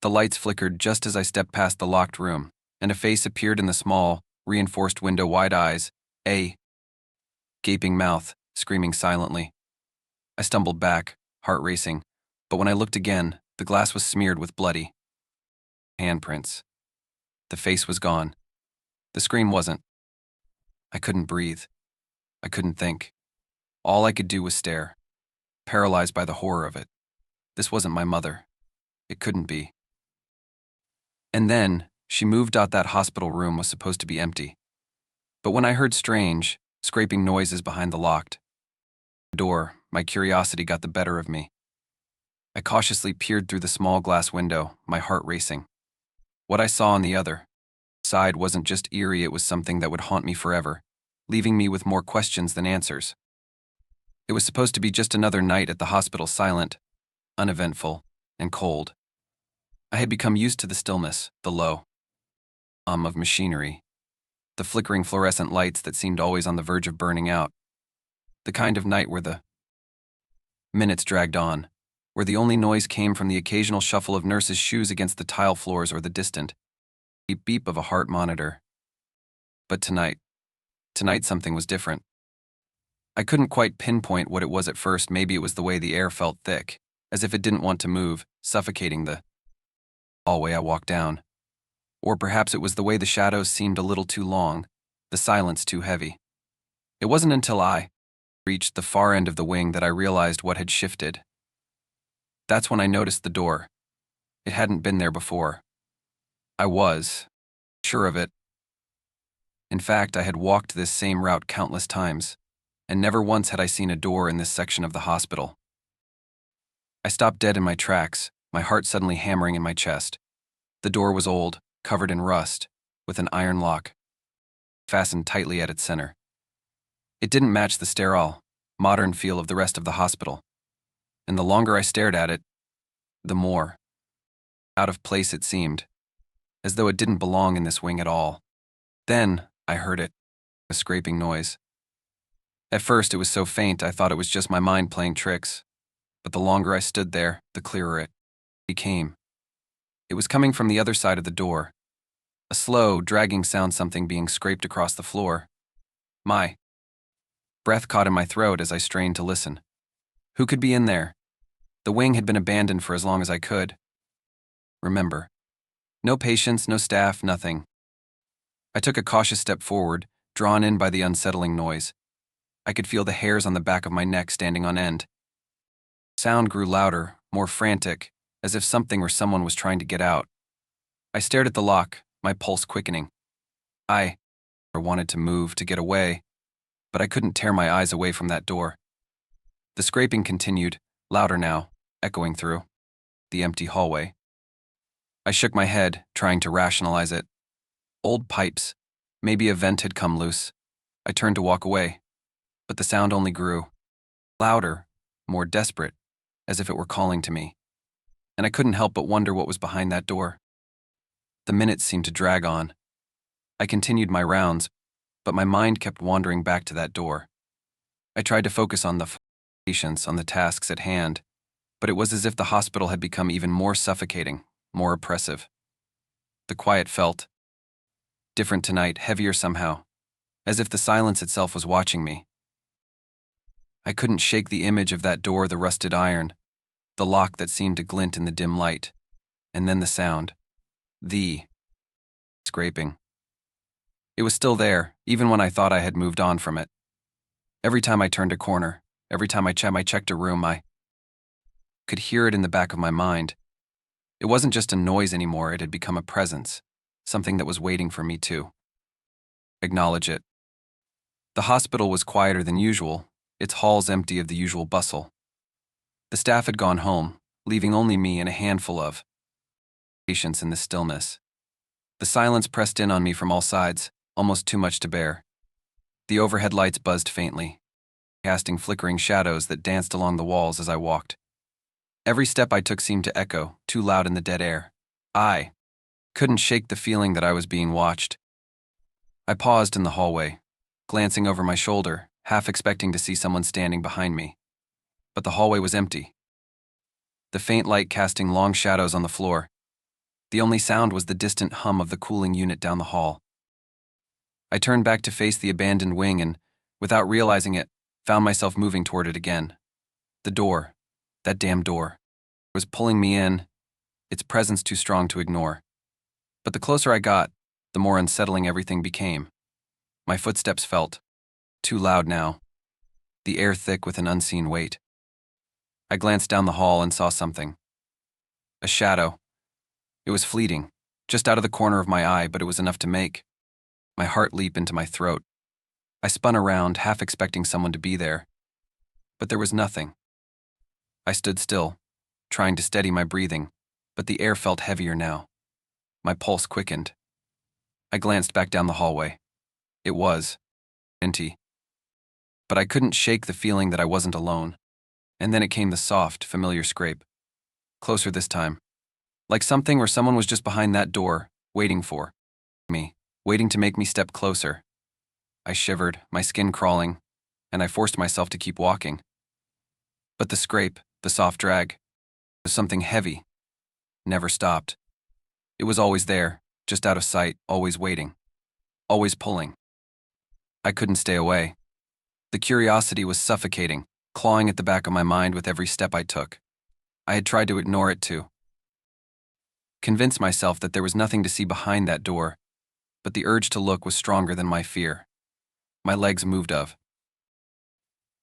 The lights flickered just as I stepped past the locked room, and a face appeared in the small, reinforced window. Wide eyes, a gaping mouth, screaming silently. I stumbled back, heart racing, but when I looked again, the glass was smeared with bloody handprints. The face was gone. The scream wasn't. I couldn't breathe. I couldn't think. All I could do was stare, paralyzed by the horror of it. This wasn't my mother. It couldn't be. And then, she moved out. That hospital room was supposed to be empty. But when I heard strange, scraping noises behind the locked door, my curiosity got the better of me. I cautiously peered through the small glass window, my heart racing. What I saw on the other side wasn't just eerie, it was something that would haunt me forever, leaving me with more questions than answers. It was supposed to be just another night at the hospital, silent, uneventful, and cold. I had become used to the stillness, the low of machinery, the flickering fluorescent lights that seemed always on the verge of burning out. The kind of night where the minutes dragged on, where the only noise came from the occasional shuffle of nurses' shoes against the tile floors or the distant beep of a heart monitor. But tonight something was different. I couldn't quite pinpoint what it was at first. Maybe it was the way the air felt thick, as if it didn't want to move, suffocating the hallway I walked down. Or perhaps it was the way the shadows seemed a little too long, the silence too heavy. It wasn't until I reached the far end of the wing that I realized what had shifted. That's when I noticed the door. It hadn't been there before. I was sure of it. In fact, I had walked this same route countless times, and never once had I seen a door in this section of the hospital. I stopped dead in my tracks, my heart suddenly hammering in my chest. The door was old, covered in rust, with an iron lock fastened tightly at its center. It didn't match the sterile, modern feel of the rest of the hospital, and the longer I stared at it, the more out of place it seemed, as though it didn't belong in this wing at all. Then I heard it, a scraping noise. At first it was so faint I thought it was just my mind playing tricks, but the longer I stood there, the clearer it became. It was coming from the other side of the door, a slow, dragging sound, something being scraped across the floor. My breath caught in my throat as I strained to listen. Who could be in there? The wing had been abandoned for as long as I could remember. No patients, no staff, nothing. I took a cautious step forward, drawn in by the unsettling noise. I could feel the hairs on the back of my neck standing on end. Sound grew louder, more frantic, as if something or someone was trying to get out. I stared at the lock, my pulse quickening. I wanted to move, to get away, but I couldn't tear my eyes away from that door. The scraping continued, louder now, echoing through the empty hallway. I shook my head, trying to rationalize it. Old pipes. Maybe a vent had come loose. I turned to walk away, but the sound only grew. Louder, more desperate, as if it were calling to me. And I couldn't help but wonder what was behind that door. The minutes seemed to drag on. I continued my rounds, but my mind kept wandering back to that door. I tried to focus on the patients, on the tasks at hand, but it was as if the hospital had become even more suffocating, more oppressive. The quiet felt different tonight, heavier somehow, as if the silence itself was watching me. I couldn't shake the image of that door, the rusted iron, the lock that seemed to glint in the dim light, and then the sound, the scraping. It was still there, even when I thought I had moved on from it. Every time I turned a corner, every time I checked a room, I could hear it in the back of my mind. It wasn't just a noise anymore, it had become a presence, something that was waiting for me to acknowledge it. The hospital was quieter than usual, its halls empty of the usual bustle. The staff had gone home, leaving only me and a handful of patients in the stillness. The silence pressed in on me from all sides, almost too much to bear. The overhead lights buzzed faintly, casting flickering shadows that danced along the walls as I walked. Every step I took seemed to echo, too loud in the dead air. I couldn't shake the feeling that I was being watched. I paused in the hallway, glancing over my shoulder, half expecting to see someone standing behind me. But the hallway was empty, the faint light casting long shadows on the floor. The only sound was the distant hum of the cooling unit down the hall. I turned back to face the abandoned wing and, without realizing it, found myself moving toward it again. The door, that damn door, was pulling me in, its presence too strong to ignore. But the closer I got, the more unsettling everything became. My footsteps felt too loud now, the air thick with an unseen weight. I glanced down the hall and saw something. A shadow. It was fleeting, just out of the corner of my eye, but it was enough to make my heart leap into my throat. I spun around, half expecting someone to be there, but there was nothing. I stood still, trying to steady my breathing, but the air felt heavier now. My pulse quickened. I glanced back down the hallway. It was empty. But I couldn't shake the feeling that I wasn't alone. And then it came the soft, familiar scrape. Closer this time. Like something or someone was just behind that door, waiting for me, waiting to make me step closer. I shivered, my skin crawling, and I forced myself to keep walking. But the scrape, the soft drag, was something heavy. Never stopped. It was always there, just out of sight, always waiting, always pulling. I couldn't stay away. The curiosity was suffocating, clawing at the back of my mind with every step I took. I had tried to ignore it too. Convince myself that there was nothing to see behind that door, but the urge to look was stronger than my fear. My legs moved of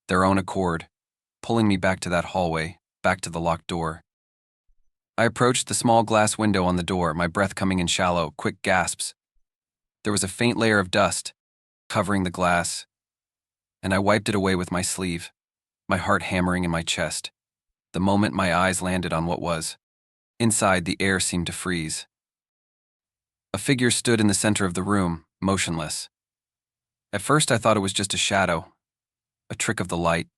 their own accord, pulling me back to that hallway, back to the locked door. I approached the small glass window on the door, my breath coming in shallow, quick gasps. There was a faint layer of dust covering the glass, and I wiped it away with my sleeve, my heart hammering in my chest. The moment my eyes landed on what was inside, the air seemed to freeze. A figure stood in the center of the room, motionless. At first I thought it was just a shadow, a trick of the light,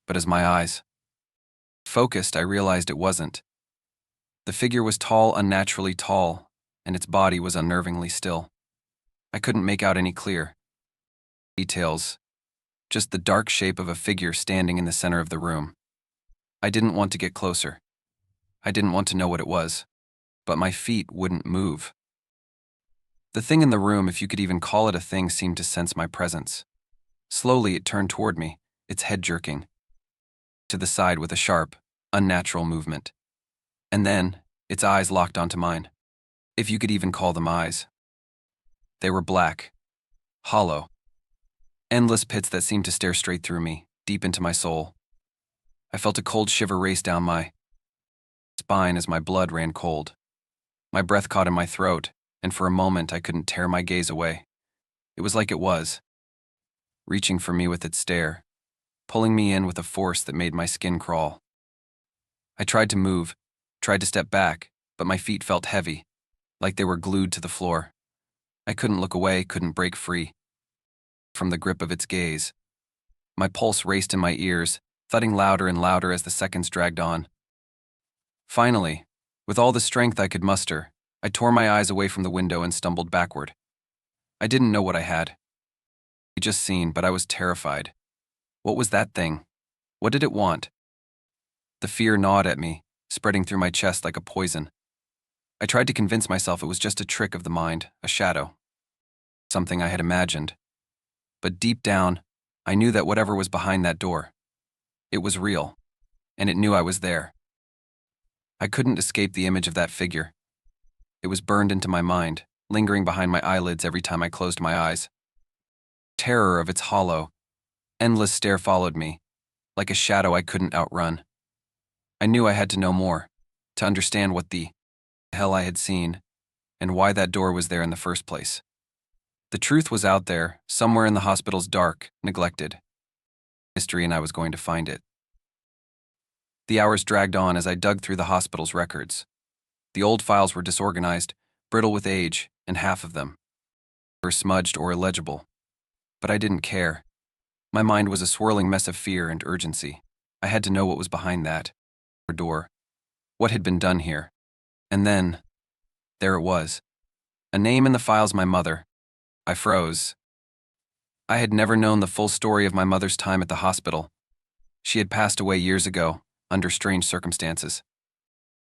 but as my eyes focused, I realized it wasn't. The figure was tall, unnaturally tall, and its body was unnervingly still. I couldn't make out any clear details, just the dark shape of a figure standing in the center of the room. I didn't want to get closer. I didn't want to know what it was, but my feet wouldn't move. The thing in the room, if you could even call it a thing, seemed to sense my presence. Slowly it turned toward me, its head jerking to the side with a sharp, unnatural movement. And then, its eyes locked onto mine. If you could even call them eyes. They were black, hollow, endless pits that seemed to stare straight through me, deep into my soul. I felt a cold shiver race down my spine as my blood ran cold. My breath caught in my throat, and for a moment I couldn't tear my gaze away. It was like it was reaching for me with its stare, pulling me in with a force that made my skin crawl. I tried to move, tried to step back, but my feet felt heavy, like they were glued to the floor. I couldn't look away, couldn't break free from the grip of its gaze. My pulse raced in my ears, thudding louder and louder as the seconds dragged on. Finally, with all the strength I could muster, I tore my eyes away from the window and stumbled backward. I didn't know what I had just seen, but I was terrified. What was that thing? What did it want? The fear gnawed at me, spreading through my chest like a poison. I tried to convince myself it was just a trick of the mind, a shadow, something I had imagined. But deep down, I knew that whatever was behind that door, it was real, and it knew I was there. I couldn't escape the image of that figure. It was burned into my mind, lingering behind my eyelids every time I closed my eyes. Terror of its hollow, endless stare followed me, like a shadow I couldn't outrun. I knew I had to know more, to understand what the hell I had seen, and why that door was there in the first place. The truth was out there, somewhere in the hospital's dark, neglected mystery, and I was going to find it. The hours dragged on as I dug through the hospital's records. The old files were disorganized, brittle with age, and half of them were smudged or illegible. But I didn't care. My mind was a swirling mess of fear and urgency. I had to know what was behind that door, what had been done here. And then, there it was. A name in the files, my mother. I froze. I had never known the full story of my mother's time at the hospital. She had passed away years ago, under strange circumstances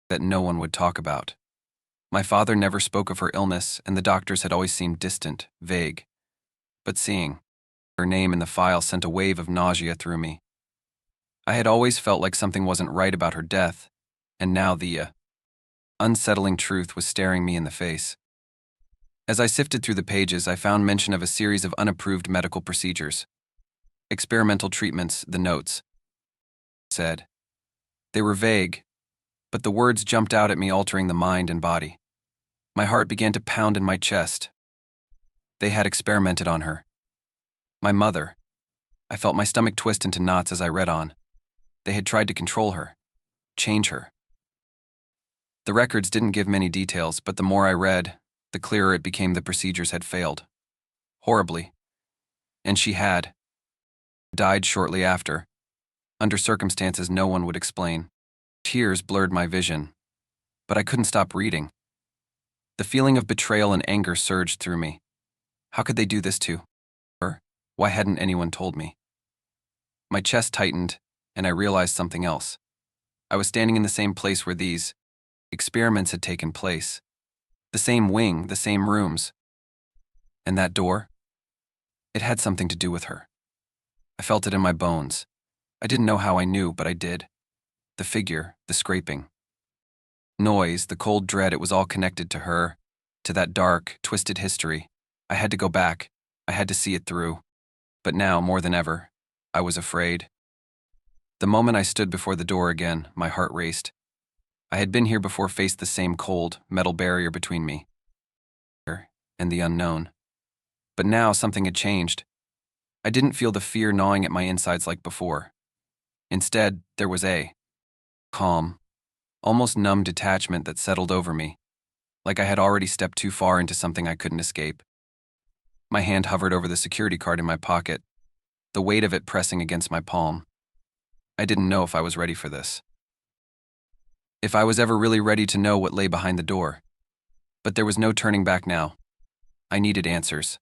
that no one would talk about. My father never spoke of her illness, and the doctors had always seemed distant, vague. But seeing her name in the file sent a wave of nausea through me. I had always felt like something wasn't right about her death, and now the unsettling truth was staring me in the face. As I sifted through the pages, I found mention of a series of unapproved medical procedures. Experimental treatments, the notes said. They were vague, but the words jumped out at me, altering the mind and body. My heart began to pound in my chest. They had experimented on her. My mother. I felt my stomach twist into knots as I read on. They had tried to control her, change her. The records didn't give many details, but the more I read, the clearer it became the procedures had failed. Horribly. And she had died shortly after, under circumstances no one would explain. Tears blurred my vision, but I couldn't stop reading. The feeling of betrayal and anger surged through me. How could they do this to her? Why hadn't anyone told me? My chest tightened, and I realized something else. I was standing in the same place where these experiments had taken place. The same wing, the same rooms. And that door? It had something to do with her. I felt it in my bones. I didn't know how I knew, but I did. The figure, the scraping. Noise, the cold dread, it was all connected to her, to that dark, twisted history. I had to go back. I had to see it through. But now, more than ever, I was afraid. The moment I stood before the door again, my heart raced. I had been here before, faced the same cold, metal barrier between me and the unknown. But now something had changed. I didn't feel the fear gnawing at my insides like before. Instead, there was a calm, almost numb detachment that settled over me, like I had already stepped too far into something I couldn't escape. My hand hovered over the security card in my pocket, the weight of it pressing against my palm. I didn't know if I was ready for this. If I was ever really ready to know what lay behind the door. But there was no turning back now. I needed answers.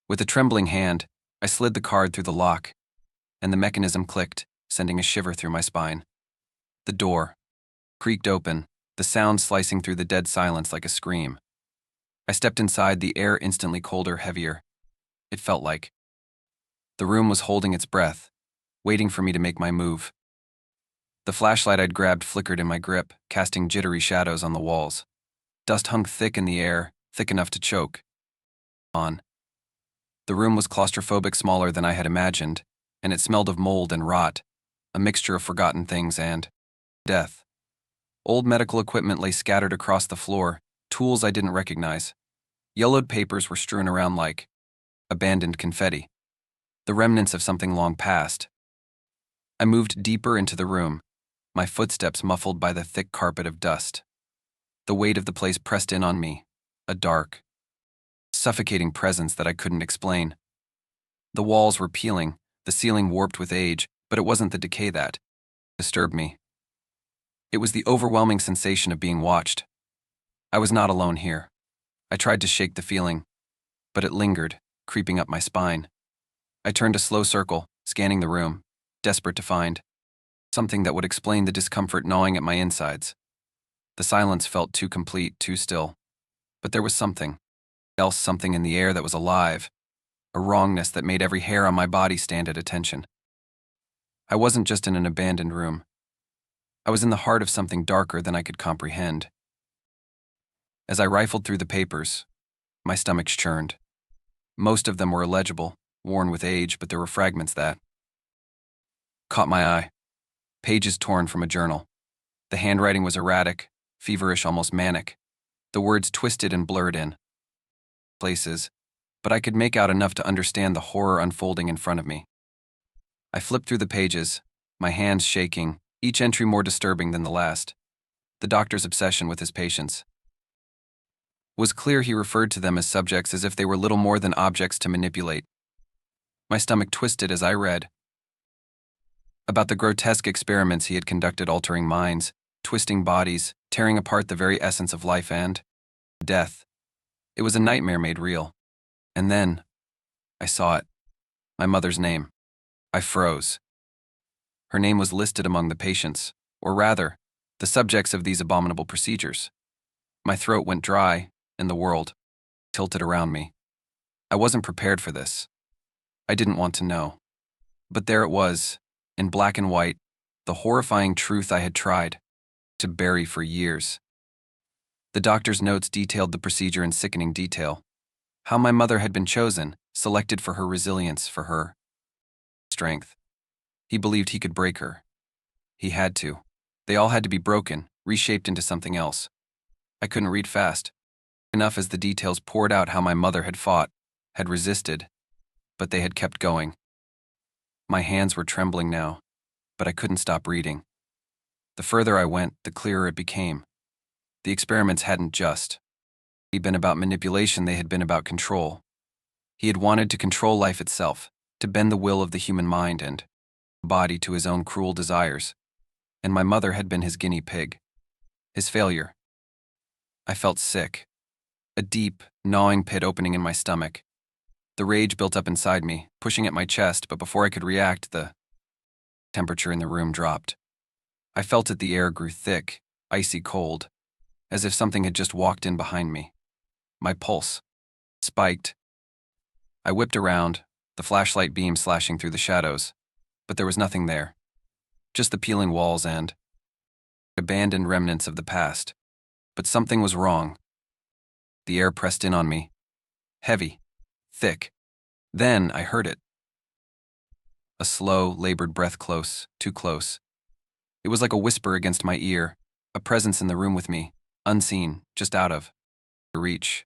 With a trembling hand, I slid the card through the lock, and the mechanism clicked, sending a shiver through my spine. The door creaked open, the sound slicing through the dead silence like a scream. I stepped inside, the air instantly colder, heavier. It felt like the room was holding its breath, waiting for me to make my move. The flashlight I'd grabbed flickered in my grip, casting jittery shadows on the walls. Dust hung thick in the air, thick enough to choke on. The room was claustrophobic, smaller than I had imagined, and it smelled of mold and rot, a mixture of forgotten things and death. Old medical equipment lay scattered across the floor, tools I didn't recognize. Yellowed papers were strewn around like abandoned confetti, the remnants of something long past. I moved deeper into the room, my footsteps muffled by the thick carpet of dust. The weight of the place pressed in on me, a dark, suffocating presence that I couldn't explain. The walls were peeling, the ceiling warped with age, but it wasn't the decay that disturbed me. It was the overwhelming sensation of being watched. I was not alone here. I tried to shake the feeling, but it lingered, creeping up my spine. I turned a slow circle, scanning the room, desperate to find something that would explain the discomfort gnawing at my insides. The silence felt too complete, too still. But there was something else, something in the air that was alive, a wrongness that made every hair on my body stand at attention. I wasn't just in an abandoned room. I was in the heart of something darker than I could comprehend. As I rifled through the papers, my stomach churned. Most of them were illegible, worn with age, but there were fragments that caught my eye. Pages torn from a journal. The handwriting was erratic, feverish, almost manic. The words twisted and blurred in places, but I could make out enough to understand the horror unfolding in front of me. I flipped through the pages, my hands shaking, each entry more disturbing than the last. The doctor's obsession with his patients. It was clear he referred to them as subjects, as if they were little more than objects to manipulate. My stomach twisted as I read about the grotesque experiments he had conducted, altering minds, twisting bodies, tearing apart the very essence of life and death. It was a nightmare made real. And then, I saw it. My mother's name. I froze. Her name was listed among the patients, or rather, the subjects of these abominable procedures. My throat went dry, and the world tilted around me. I wasn't prepared for this. I didn't want to know. But there it was, in black and white, the horrifying truth I had tried to bury for years. The doctor's notes detailed the procedure in sickening detail. How my mother had been chosen, selected for her resilience, for her strength. He believed he could break her. He had to. They all had to be broken, reshaped into something else. I couldn't read fast enough as the details poured out how my mother had fought, had resisted, but they had kept going. My hands were trembling now, but I couldn't stop reading. The further I went, the clearer it became. The experiments hadn't just been about manipulation, they had been about control. He had wanted to control life itself, to bend the will of the human mind and body to his own cruel desires. And my mother had been his guinea pig. His failure. I felt sick. A deep, gnawing pit opening in my stomach. The rage built up inside me, pushing at my chest, but before I could react, the temperature in the room dropped. I felt it, the air grew thick, icy cold, as if something had just walked in behind me. My pulse spiked. I whipped around, the flashlight beam slashing through the shadows, but there was nothing there. Just the peeling walls and abandoned remnants of the past. But something was wrong. The air pressed in on me. Heavy. Thick. Then I heard it. A slow, labored breath, close, too close. It was like a whisper against my ear, a presence in the room with me, unseen, just out of reach.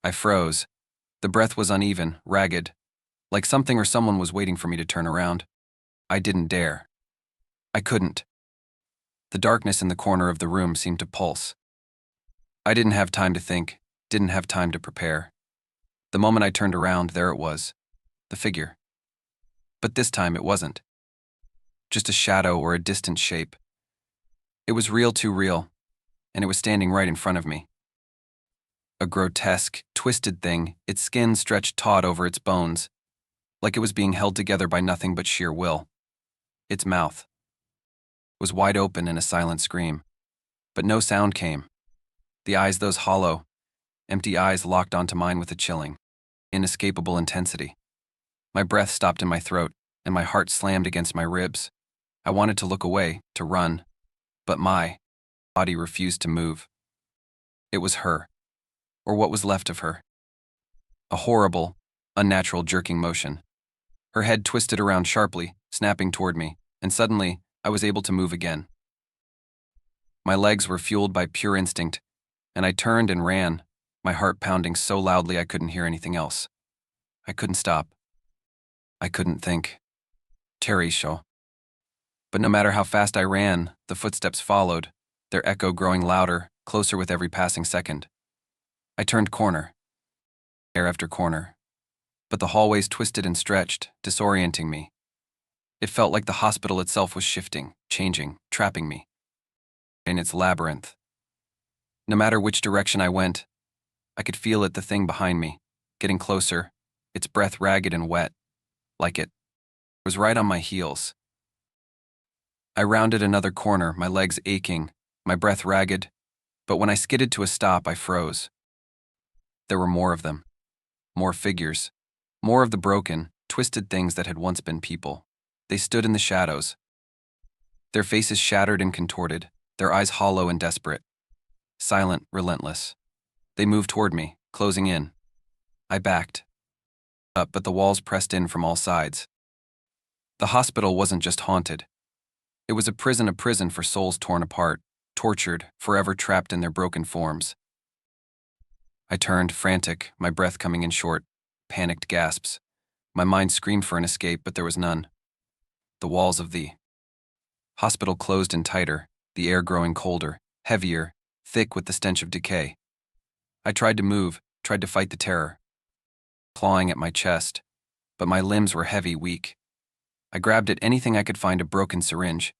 I froze. The breath was uneven, ragged, like something or someone was waiting for me to turn around. I didn't dare. I couldn't. The darkness in the corner of the room seemed to pulse. I didn't have time to think, didn't have time to prepare. The moment I turned around, there it was. The figure. But this time it wasn't just a shadow or a distant shape. It was real, too real, and it was standing right in front of me. A grotesque, twisted thing, its skin stretched taut over its bones, like it was being held together by nothing but sheer will. Its mouth was wide open in a silent scream, but no sound came. The eyes, those hollow, empty eyes, locked onto mine with a chilling, inescapable intensity. My breath stopped in my throat, and my heart slammed against my ribs. I wanted to look away, to run, but my body refused to move. It was her, or what was left of her. A horrible, unnatural jerking motion. Her head twisted around sharply, snapping toward me, and suddenly I was able to move again. My legs were fueled by pure instinct, and I turned and ran, my heart pounding so loudly I couldn't hear anything else. I couldn't stop. I couldn't think. Teresho. But no matter how fast I ran, the footsteps followed, their echo growing louder, closer with every passing second. I turned corner, air after corner, but the hallways twisted and stretched, disorienting me. It felt like the hospital itself was shifting, changing, trapping me in its labyrinth. No matter which direction I went, I could feel it, the thing behind me, getting closer, its breath ragged and wet, like it was right on my heels. I rounded another corner, my legs aching, my breath ragged, but when I skidded to a stop, I froze. There were more of them, more figures, more of the broken, twisted things that had once been people. They stood in the shadows, their faces shattered and contorted, their eyes hollow and desperate. Silent, relentless. They moved toward me, closing in. I backed up, but the walls pressed in from all sides. The hospital wasn't just haunted. It was a prison for souls torn apart, tortured, forever trapped in their broken forms. I turned, frantic, my breath coming in short, panicked gasps. My mind screamed for an escape, but there was none. The walls of the hospital closed in tighter, the air growing colder, heavier, thick with the stench of decay. I tried to move, tried to fight the terror, clawing at my chest, but my limbs were heavy, weak. I grabbed at anything I could find, a broken syringe,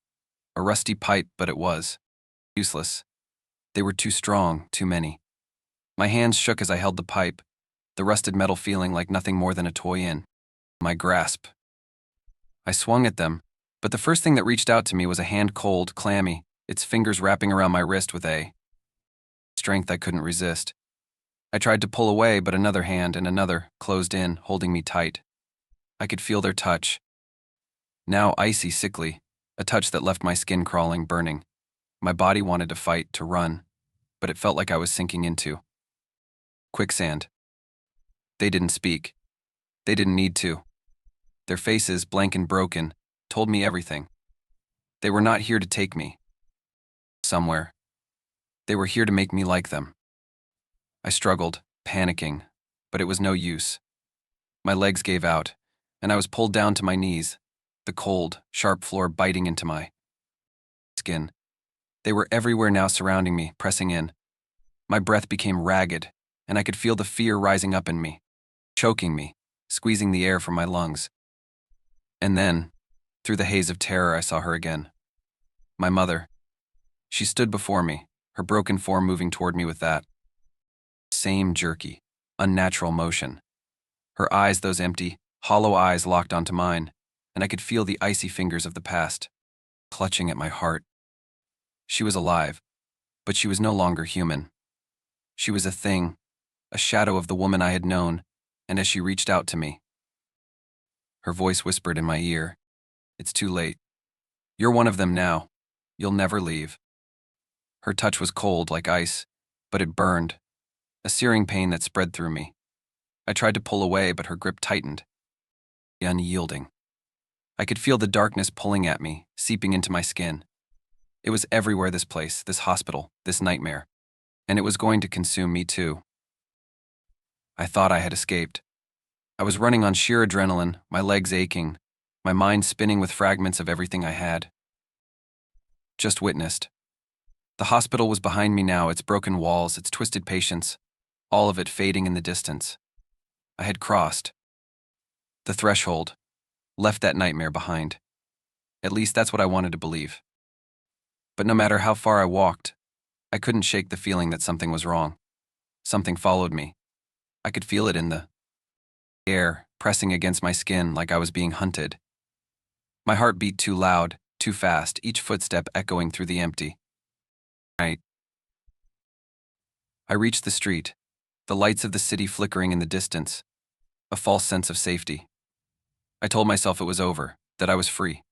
a rusty pipe, but it was useless. They were too strong, too many. My hands shook as I held the pipe, the rusted metal feeling like nothing more than a toy in my grasp. I swung at them, but the first thing that reached out to me was a hand, cold, clammy, its fingers wrapping around my wrist with a strength I couldn't resist. I tried to pull away, but another hand and another closed in, holding me tight. I could feel their touch, now icy, sickly, a touch that left my skin crawling, burning. My body wanted to fight, to run, but it felt like I was sinking into quicksand. They didn't speak. They didn't need to. Their faces, blank and broken, told me everything. They were not here to take me somewhere. They were here to make me like them. I struggled, panicking, but it was no use. My legs gave out, and I was pulled down to my knees, the cold, sharp floor biting into my skin. They were everywhere now, surrounding me, pressing in. My breath became ragged, and I could feel the fear rising up in me, choking me, squeezing the air from my lungs. And then, through the haze of terror, I saw her again. My mother. She stood before me, her broken form moving toward me with that same jerky, unnatural motion. Her eyes, those empty, hollow eyes, locked onto mine, and I could feel the icy fingers of the past clutching at my heart. She was alive, but she was no longer human. She was a thing, a shadow of the woman I had known, and as she reached out to me, her voice whispered in my ear, "It's too late. You're one of them now. You'll never leave." Her touch was cold like ice, but it burned, a searing pain that spread through me. I tried to pull away, but her grip tightened, unyielding. I could feel the darkness pulling at me, seeping into my skin. It was everywhere, this place, this hospital, this nightmare, and it was going to consume me too. I thought I had escaped. I was running on sheer adrenaline, my legs aching, my mind spinning with fragments of everything I had just witnessed. The hospital was behind me now, its broken walls, its twisted patients, all of it fading in the distance. I had crossed the threshold, left that nightmare behind. At least that's what I wanted to believe. But no matter how far I walked, I couldn't shake the feeling that something was wrong. Something followed me. I could feel it in the air, pressing against my skin like I was being hunted. My heart beat too loud, too fast, each footstep echoing through the empty night. I reached the street, the lights of the city flickering in the distance, a false sense of safety. I told myself it was over, that I was free.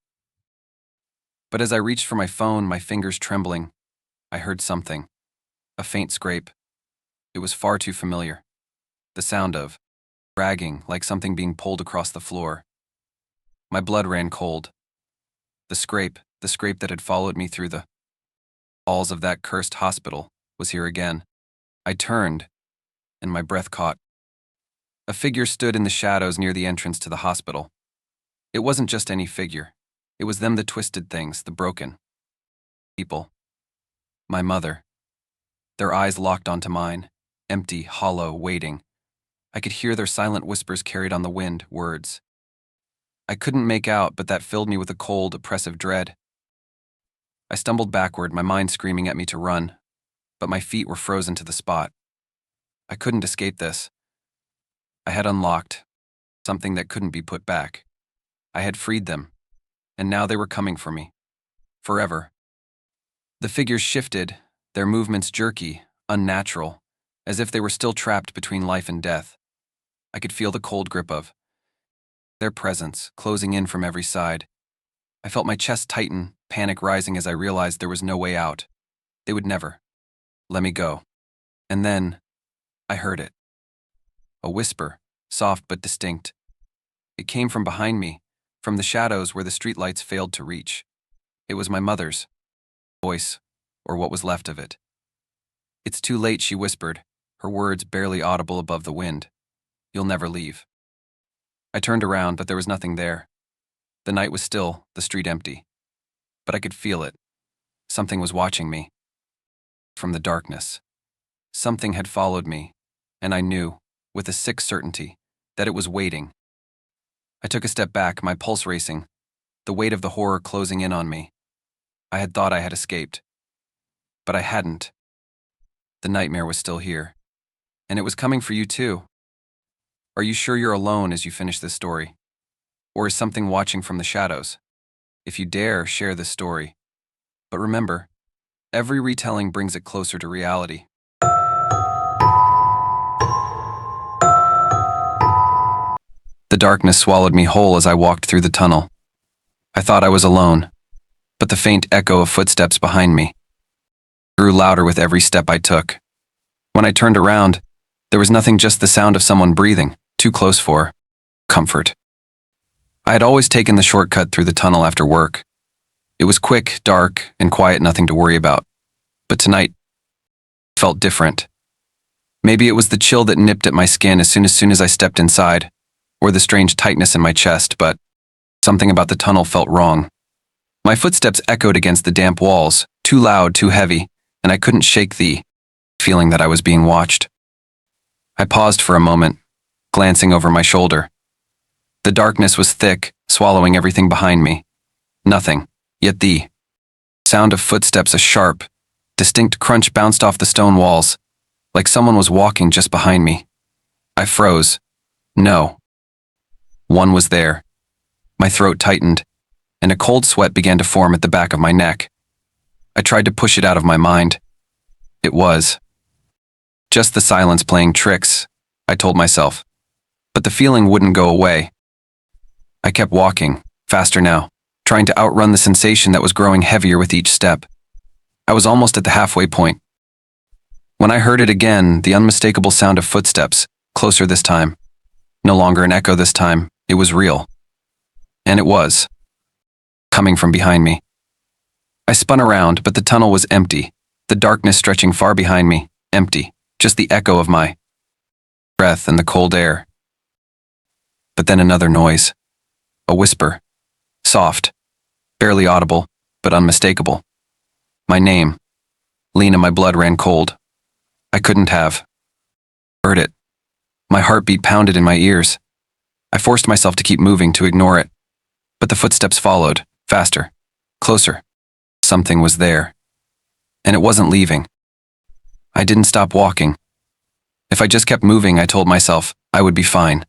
But as I reached for my phone, my fingers trembling, I heard something, a faint scrape. It was far too familiar. The sound of dragging, like something being pulled across the floor. My blood ran cold. The scrape that had followed me through the halls of that cursed hospital, was here again. I turned, and my breath caught. A figure stood in the shadows near the entrance to the hospital. It wasn't just any figure. It was them, the twisted things, the broken people. My mother. Their eyes locked onto mine, empty, hollow, waiting. I could hear their silent whispers carried on the wind, words I couldn't make out, but that filled me with a cold, oppressive dread. I stumbled backward, my mind screaming at me to run, but my feet were frozen to the spot. I couldn't escape this. I had unlocked something that couldn't be put back. I had freed them, and now they were coming for me. Forever. The figures shifted, their movements jerky, unnatural, as if they were still trapped between life and death. I could feel the cold grip of their presence, closing in from every side. I felt my chest tighten, panic rising as I realized there was no way out. They would never let me go. And then, I heard it. A whisper, soft but distinct. It came from behind me, from the shadows where the streetlights failed to reach. It was my mother's voice, or what was left of it. "It's too late," she whispered, her words barely audible above the wind. "You'll never leave." I turned around, but there was nothing there. The night was still, the street empty. But I could feel it. Something was watching me. From the darkness. Something had followed me, and I knew, with a sick certainty, that it was waiting. I took a step back, my pulse racing, the weight of the horror closing in on me. I had thought I had escaped. But I hadn't. The nightmare was still here. And it was coming for you too. Are you sure you're alone as you finish this story? Or is something watching from the shadows? If you dare, share this story. But remember, every retelling brings it closer to reality. darkness swallowed me whole as I walked through the tunnel. I thought I was alone, but the faint echo of footsteps behind me grew louder with every step I took. When I turned around, there was nothing, just the sound of someone breathing, too close for comfort. I had always taken the shortcut through the tunnel after work. It was quick, dark, and quiet, nothing to worry about. But tonight felt different. Maybe it was the chill that nipped at my skin as soon as I stepped inside, or the strange tightness in my chest, but something about the tunnel felt wrong. My footsteps echoed against the damp walls, too loud, too heavy, and I couldn't shake the feeling that I was being watched. I paused for a moment, glancing over my shoulder. The darkness was thick, swallowing everything behind me. Nothing, yet the sound of footsteps, a sharp, distinct crunch bounced off the stone walls, like someone was walking just behind me. I froze. No. One was there. My throat tightened, and a cold sweat began to form at the back of my neck. I tried to push it out of my mind. It was just the silence playing tricks, I told myself. But the feeling wouldn't go away. I kept walking, faster now, trying to outrun the sensation that was growing heavier with each step. I was almost at the halfway point, when I heard it again, the unmistakable sound of footsteps, closer this time. No longer an echo this time, it was real. And it was coming from behind me. I spun around, but the tunnel was empty, the darkness stretching far behind me, empty, just the echo of my breath and the cold air. But then another noise, a whisper, soft, barely audible, but unmistakable. My name. Lena, my blood ran cold. I couldn't have heard it. My heartbeat pounded in my ears. I forced myself to keep moving, to ignore it. But the footsteps followed, faster, closer. Something was there. And it wasn't leaving. I didn't stop walking. If I just kept moving, I told myself, I would be fine.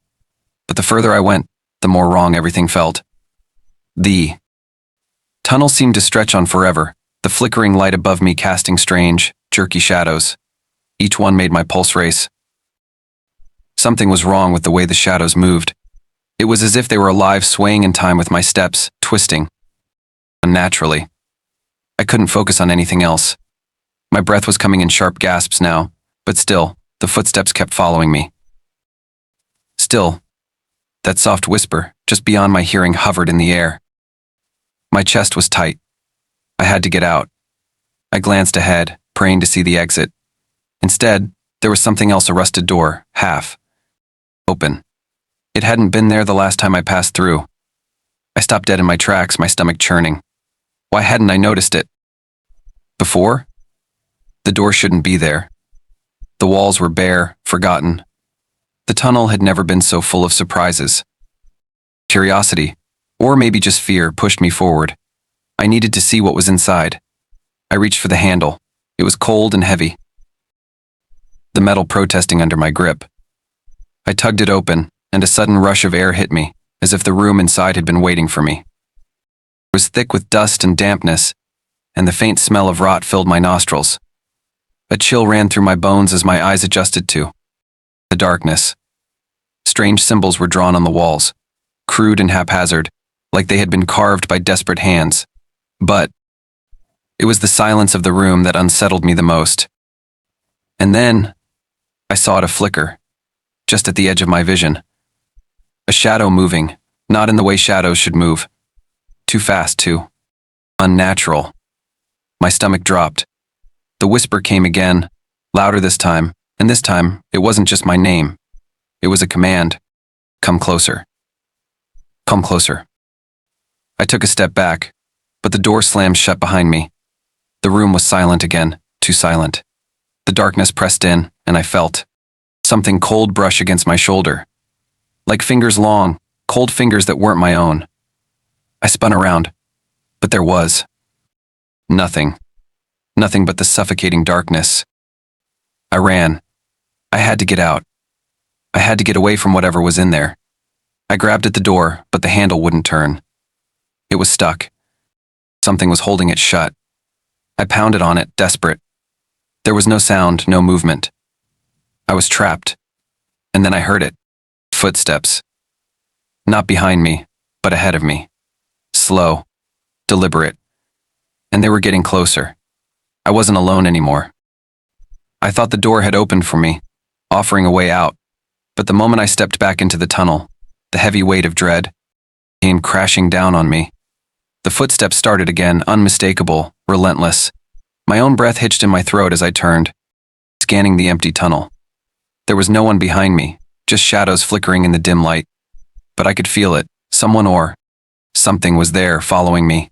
But the further I went, the more wrong everything felt. The tunnel seemed to stretch on forever, the flickering light above me casting strange, jerky shadows. Each one made my pulse race. Something was wrong with the way the shadows moved. It was as if they were alive, swaying in time with my steps, twisting unnaturally. I couldn't focus on anything else. My breath was coming in sharp gasps now, but still, the footsteps kept following me. Still, that soft whisper, just beyond my hearing, hovered in the air. My chest was tight. I had to get out. I glanced ahead, praying to see the exit. Instead, there was something else, a rusted door, half open. It hadn't been there the last time I passed through. I stopped dead in my tracks, my stomach churning. Why hadn't I noticed it before? The door shouldn't be there. The walls were bare, forgotten. The tunnel had never been so full of surprises. Curiosity, or maybe just fear, pushed me forward. I needed to see what was inside. I reached for the handle. It was cold and heavy, the metal protesting under my grip. I tugged it open, and a sudden rush of air hit me, as if the room inside had been waiting for me. It was thick with dust and dampness, and the faint smell of rot filled my nostrils. A chill ran through my bones as my eyes adjusted to the darkness. Strange symbols were drawn on the walls, crude and haphazard, like they had been carved by desperate hands. But it was the silence of the room that unsettled me the most. And then I saw it, a flicker, just at the edge of my vision. A shadow moving, not in the way shadows should move. Too fast, too unnatural. My stomach dropped. The whisper came again, louder this time, and this time it wasn't just my name. It was a command. Come closer. Come closer. I took a step back, but the door slammed shut behind me. The room was silent again, too silent. The darkness pressed in, and I felt something cold brush against my shoulder. Like fingers long, cold fingers that weren't my own. I spun around, but there was nothing. Nothing but the suffocating darkness. I ran. I had to get out. I had to get away from whatever was in there. I grabbed at the door, but the handle wouldn't turn. It was stuck. Something was holding it shut. I pounded on it, desperate. There was no sound, no movement. I was trapped. And then I heard it. Footsteps. Not behind me, but ahead of me. Slow, deliberate. And they were getting closer. I wasn't alone anymore. I thought the door had opened for me, offering a way out. But the moment I stepped back into the tunnel, the heavy weight of dread came crashing down on me. The footsteps started again, unmistakable, relentless. My own breath hitched in my throat as I turned, scanning the empty tunnel. There was no one behind me, just shadows flickering in the dim light. But I could feel it, someone or something was there, following me.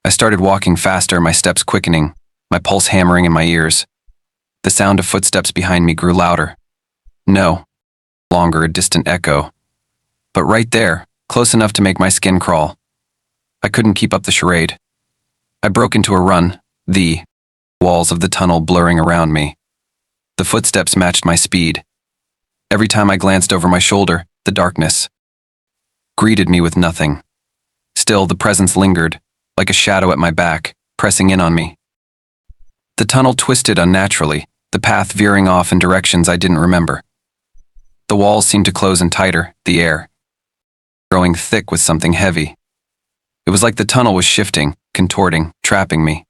I started walking faster, my steps quickening, my pulse hammering in my ears. The sound of footsteps behind me grew louder. No longer a distant echo, but right there, close enough to make my skin crawl. I couldn't keep up the charade. I broke into a run, the walls of the tunnel blurring around me. The footsteps matched my speed. Every time I glanced over my shoulder, the darkness greeted me with nothing. Still, the presence lingered, like a shadow at my back, pressing in on me. The tunnel twisted unnaturally, the path veering off in directions I didn't remember. The walls seemed to close in tighter, the air growing thick with something heavy. It was like the tunnel was shifting, contorting, trapping me.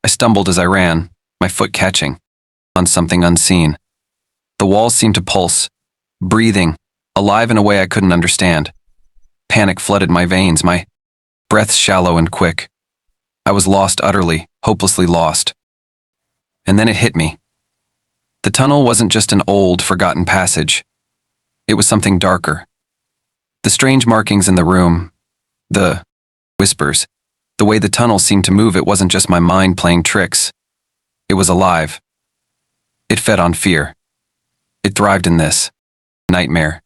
I stumbled as I ran, my foot catching on something unseen. The walls seemed to pulse, breathing, alive in a way I couldn't understand. Panic flooded my veins, my breath shallow and quick. I was lost utterly, hopelessly lost. And then it hit me. The tunnel wasn't just an old, forgotten passage. It was something darker. The strange markings in the room, the whispers, the way the tunnel seemed to move, it wasn't just my mind playing tricks. It was alive. It fed on fear. It thrived in this nightmare.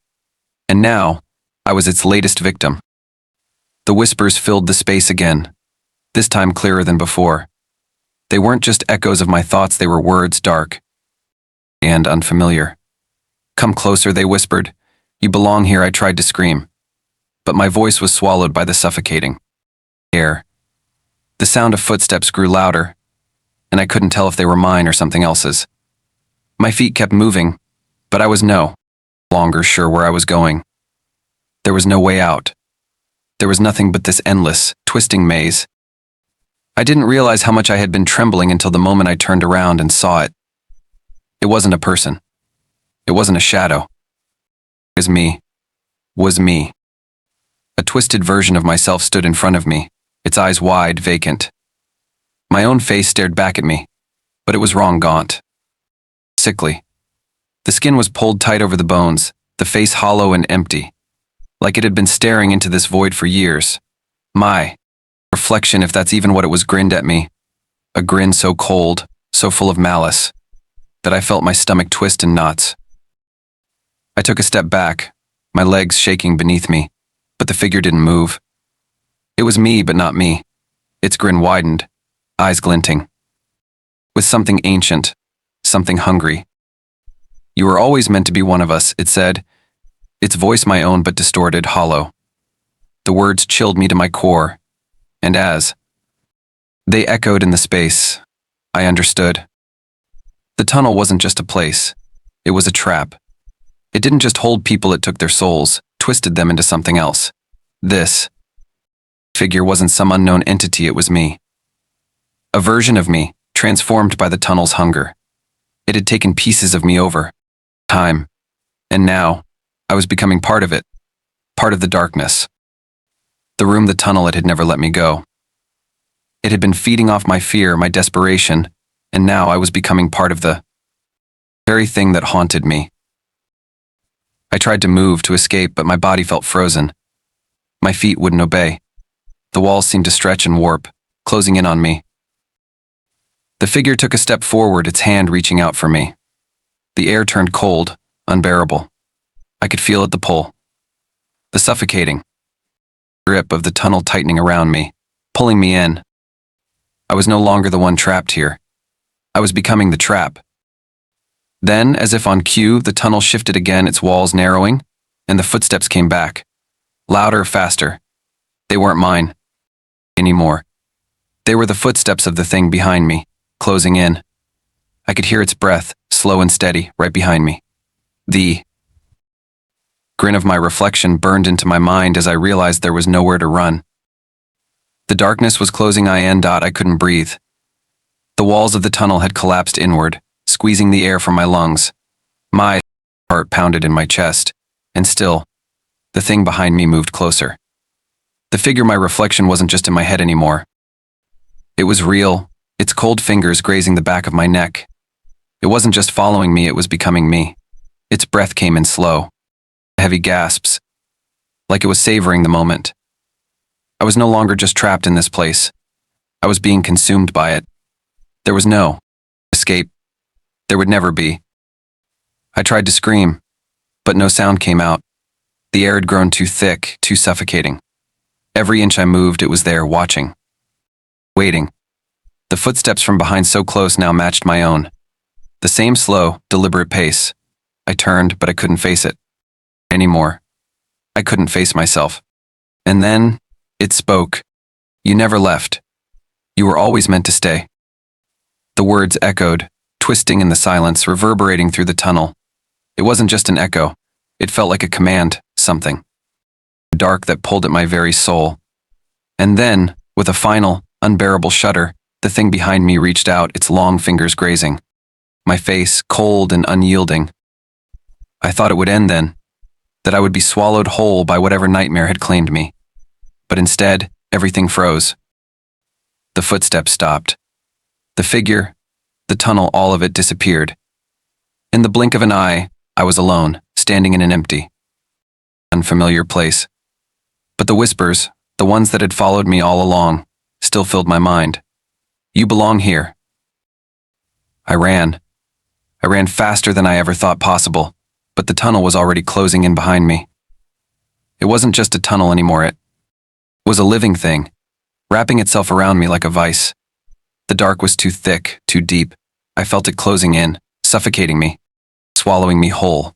And now, I was its latest victim. The whispers filled the space again, this time clearer than before. They weren't just echoes of my thoughts, they were words, dark and unfamiliar. Come closer, they whispered. You belong here, I tried to scream. But my voice was swallowed by the suffocating air. The sound of footsteps grew louder, and I couldn't tell if they were mine or something else's. My feet kept moving, but I was no longer sure where I was going. There was no way out. There was nothing but this endless, twisting maze. I didn't realize how much I had been trembling until the moment I turned around and saw it. It wasn't a person. It wasn't a shadow. It was me. A twisted version of myself stood in front of me, its eyes wide, vacant. My own face stared back at me, but it was wrong, gaunt, sickly. The skin was pulled tight over the bones, the face hollow and empty, like it had been staring into this void for years. My reflection, if that's even what it was, grinned at me, a grin so cold, so full of malice, that I felt my stomach twist in knots. I took a step back, my legs shaking beneath me, but the figure didn't move. It was me, but not me. Its grin widened, eyes glinting, with something ancient, something hungry. You were always meant to be one of us, it said, its voice my own but distorted, hollow. The words chilled me to my core, and as they echoed in the space, I understood. The tunnel wasn't just a place, it was a trap. It didn't just hold people, it took their souls, twisted them into something else. This figure wasn't some unknown entity, it was me. A version of me, transformed by the tunnel's hunger. It had taken pieces of me over time, and now I was becoming part of it, part of the darkness. The room, the tunnel, it had never let me go. It had been feeding off my fear, my desperation, and now I was becoming part of the very thing that haunted me. I tried to move, to escape, but my body felt frozen. My feet wouldn't obey. The walls seemed to stretch and warp, closing in on me. The figure took a step forward, its hand reaching out for me. The air turned cold, unbearable. I could feel it, the pull, the suffocating grip of the tunnel tightening around me, pulling me in. I was no longer the one trapped here. I was becoming the trap. Then, as if on cue, the tunnel shifted again, its walls narrowing, and the footsteps came back. Louder, faster. They weren't mine anymore. They were the footsteps of the thing behind me, closing in. I could hear its breath, slow and steady, right behind me. The grin of my reflection burned into my mind as I realized there was nowhere to run. The darkness was closing in. I couldn't breathe. The walls of the tunnel had collapsed inward, squeezing the air from my lungs. My heart pounded in my chest, and still, the thing behind me moved closer. The figure my reflection wasn't just in my head anymore. It was real, its cold fingers grazing the back of my neck. It wasn't just following me, it was becoming me. Its breath came in slow, heavy gasps, like it was savoring the moment. I was no longer just trapped in this place. I was being consumed by it. There was no escape. There would never be. I tried to scream, but no sound came out. The air had grown too thick, too suffocating. Every inch I moved, it was there, watching. Waiting. The footsteps from behind so close now matched my own. The same slow, deliberate pace. I turned, but I couldn't face it anymore. I couldn't face myself. And then, it spoke. You never left. You were always meant to stay. The words echoed, twisting in the silence, reverberating through the tunnel. It wasn't just an echo. It felt like a command, something dark that pulled at my very soul. And then, with a final, unbearable shudder, the thing behind me reached out, its long fingers grazing my face, cold and unyielding. I thought it would end then, that I would be swallowed whole by whatever nightmare had claimed me. But instead, everything froze. The footsteps stopped. The figure, the tunnel, all of it disappeared. In the blink of an eye, I was alone, standing in an empty, unfamiliar place. But the whispers, the ones that had followed me all along, still filled my mind. You belong here. I ran. I ran faster than I ever thought possible, but the tunnel was already closing in behind me. It wasn't just a tunnel anymore, it was a living thing, wrapping itself around me like a vice. The dark was too thick, too deep. I felt it closing in, suffocating me, swallowing me whole.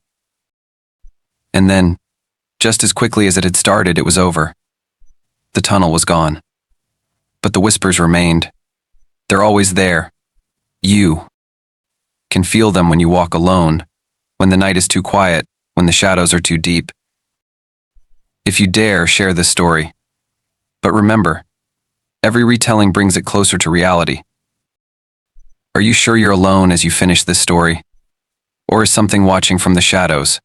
And then, just as quickly as it had started, it was over. The tunnel was gone. But the whispers remained. They're always there. You can feel them when you walk alone, when the night is too quiet, when the shadows are too deep. If you dare, share this story. But remember, every retelling brings it closer to reality. Are you sure you're alone as you finish this story? Or is something watching from the shadows,